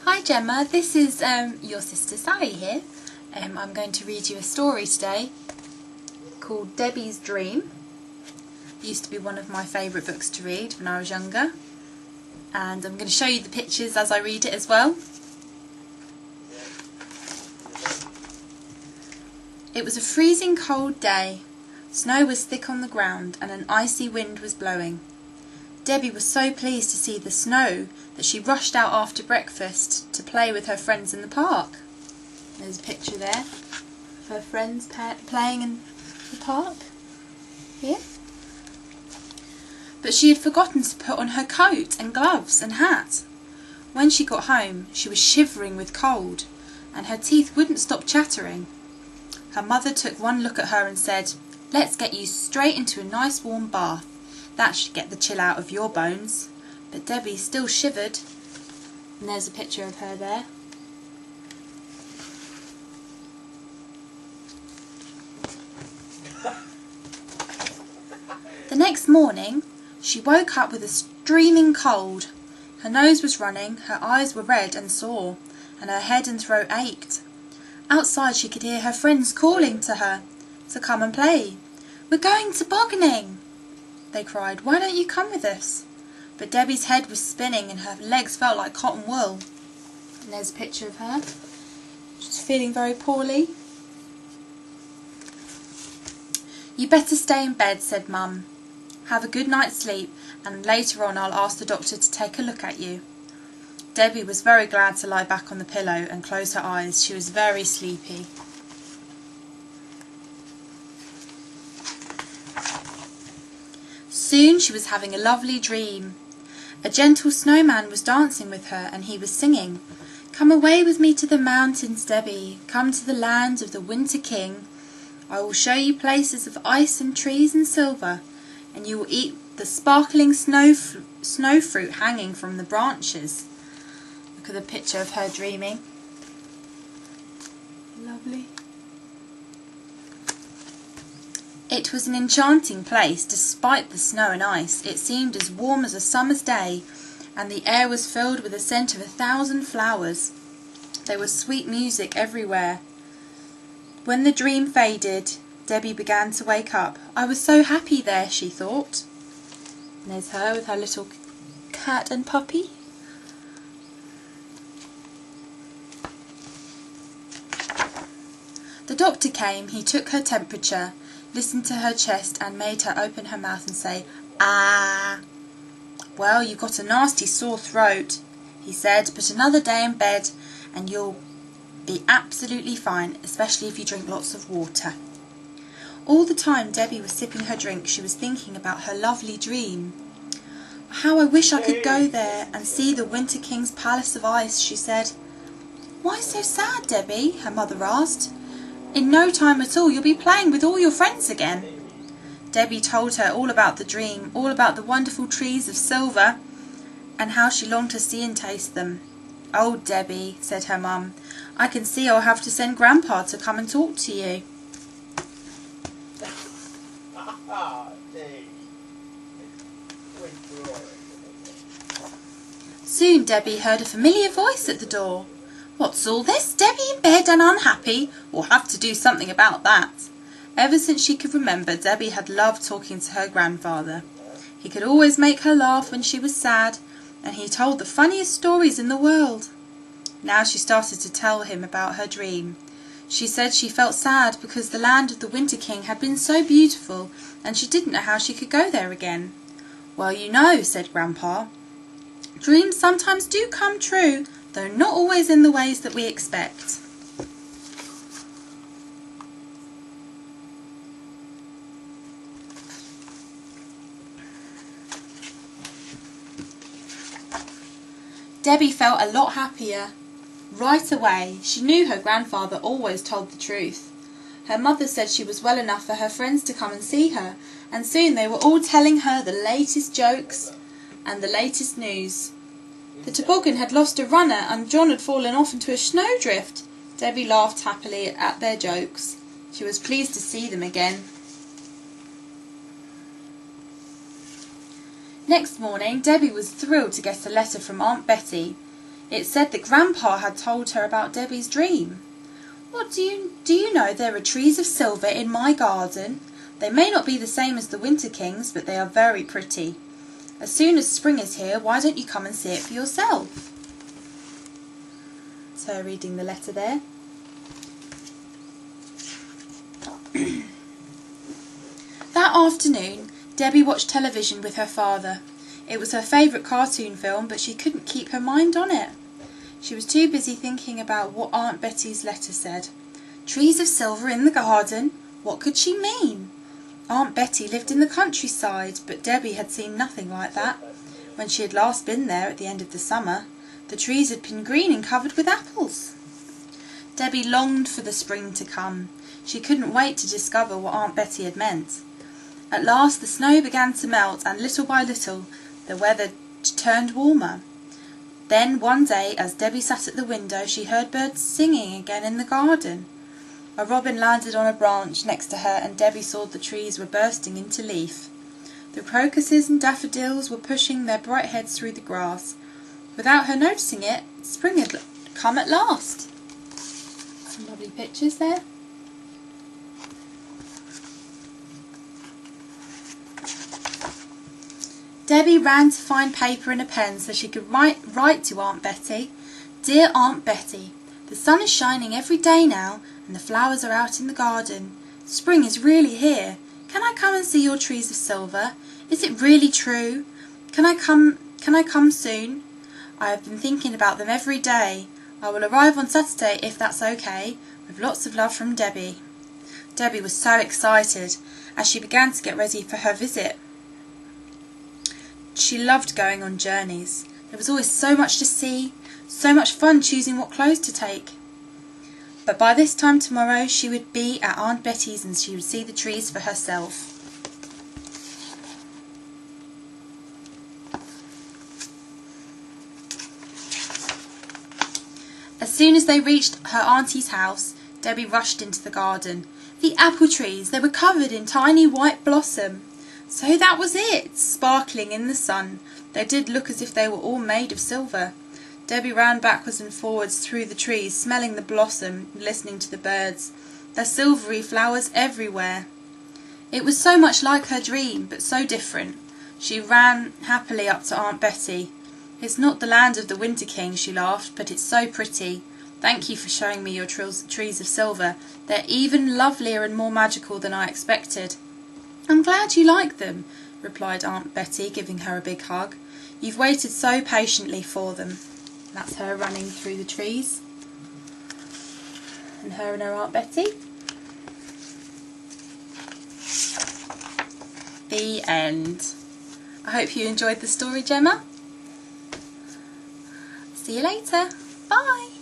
Hi Gemma, this is your sister Sally here. I'm going to read you a story today called Debbie's Dream. It used to be one of my favourite books to read when I was younger, and I'm going to show you the pictures as I read it as well. It was a freezing cold day. Snow was thick on the ground and an icy wind was blowing. Debbie was so pleased to see the snow that she rushed out after breakfast to play with her friends in the park. There's a picture there of her friends playing in the park. Here. But she had forgotten to put on her coat and gloves and hat. When she got home, she was shivering with cold, and her teeth wouldn't stop chattering. Her mother took one look at her and said, "Let's get you straight into a nice warm bath. That should get the chill out of your bones." But Debbie still shivered. And there's a picture of her there. The next morning, she woke up with a streaming cold. Her nose was running, her eyes were red and sore, and her head and throat ached. Outside she could hear her friends calling to her to come and play. "We're going tobogganing," they cried. "Why don't you come with us?" But Debbie's head was spinning and her legs felt like cotton wool. And there's a picture of her. She's feeling very poorly. "You better stay in bed," said Mum. "Have a good night's sleep, and later on I'll ask the doctor to take a look at you." Debbie was very glad to lie back on the pillow and close her eyes. She was very sleepy. Soon she was having a lovely dream. A gentle snowman was dancing with her, and he was singing, "Come away with me to the mountains, Debbie. Come to the land of the Winter King. I will show you places of ice and trees and silver, and you will eat the sparkling snow fruit hanging from the branches." Look at the picture of her dreaming. Lovely. It was an enchanting place, despite the snow and ice. It seemed as warm as a summer's day, and the air was filled with the scent of 1,000 flowers. There was sweet music everywhere. When the dream faded, Debbie began to wake up. "I was so happy there," she thought. And there's her with her little cat and puppy. The doctor came. He took her temperature, listened to her chest, and made her open her mouth and say, "Ah." "Well, you've got a nasty sore throat," he said, "but another day in bed and you'll be absolutely fine, especially if you drink lots of water." All the time Debbie was sipping her drink, she was thinking about her lovely dream. "How I wish I could go there and see the Winter King's palace of ice," she said. "Why so sad, Debbie?" her mother asked. "In no time at all you'll be playing with all your friends again." Debbie told her all about the dream, all about the wonderful trees of silver, and how she longed to see and taste them. "Oh, Debbie," said her mum, "I can see I'll have to send Grandpa to come and talk to you." Soon Debbie heard a familiar voice at the door. "What's all this? Debbie in bed and unhappy? We'll have to do something about that." Ever since she could remember, Debbie had loved talking to her grandfather. He could always make her laugh when she was sad, and he told the funniest stories in the world. Now she started to tell him about her dream. She said she felt sad because the land of the Winter King had been so beautiful, and she didn't know how she could go there again. "Well, you know," said Grandpa, "dreams sometimes do come true, though not always in the ways that we expect." Debbie felt a lot happier. Right away, she knew her grandfather always told the truth. Her mother said she was well enough for her friends to come and see her, and soon they were all telling her the latest jokes and the latest news. The toboggan had lost a runner and John had fallen off into a snowdrift. Debbie laughed happily at their jokes. She was pleased to see them again. Next morning, Debbie was thrilled to get a letter from Aunt Betty. It said that Grandpa had told her about Debbie's dream. Do you know there are trees of silver in my garden? They may not be the same as the Winter King's, but they are very pretty. As soon as spring is here, why don't you come and see it for yourself? So reading the letter there. That afternoon, Debbie watched television with her father. It was her favourite cartoon film, but she couldn't keep her mind on it. She was too busy thinking about what Aunt Betty's letter said. Trees of silver in the garden? What could she mean? Aunt Betty lived in the countryside, but Debbie had seen nothing like that. When she had last been there at the end of the summer, the trees had been green and covered with apples. Debbie longed for the spring to come. She couldn't wait to discover what Aunt Betty had meant. At last the snow began to melt, and little by little the weather turned warmer. Then one day, as Debbie sat at the window, she heard birds singing again in the garden. A robin landed on a branch next to her, and Debbie saw the trees were bursting into leaf. The crocuses and daffodils were pushing their bright heads through the grass. Without her noticing it, spring had come at last. Some lovely pictures there. Debbie ran to find paper and a pen so she could write to Aunt Betty. Dear Aunt Betty, the sun is shining every day now, and the flowers are out in the garden. Spring is really here. Can I come and see your trees of silver? Is it really true? Can I come soon? I have been thinking about them every day. I will arrive on Saturday if that's okay. With lots of love from Debbie. Debbie was so excited as she began to get ready for her visit. She loved going on journeys. There was always so much to see, so much fun choosing what clothes to take. But by this time tomorrow she would be at Aunt Betty's and she would see the trees for herself. As soon as they reached her auntie's house, Debbie rushed into the garden. The apple trees, they were covered in tiny white blossom. So that was it, sparkling in the sun. They did look as if they were all made of silver. Debbie ran backwards and forwards through the trees, smelling the blossom, listening to the birds. Their silvery flowers everywhere. It was so much like her dream, but so different. She ran happily up to Aunt Betty. It's not the land of the Winter King, she laughed, but it's so pretty. Thank you for showing me your trees of silver. They're even lovelier and more magical than I expected. I'm glad you like them, replied Aunt Betty, giving her a big hug. You've waited so patiently for them. That's her running through the trees. And her Aunt Betty. The end. I hope you enjoyed the story, Gemma. See you later. Bye.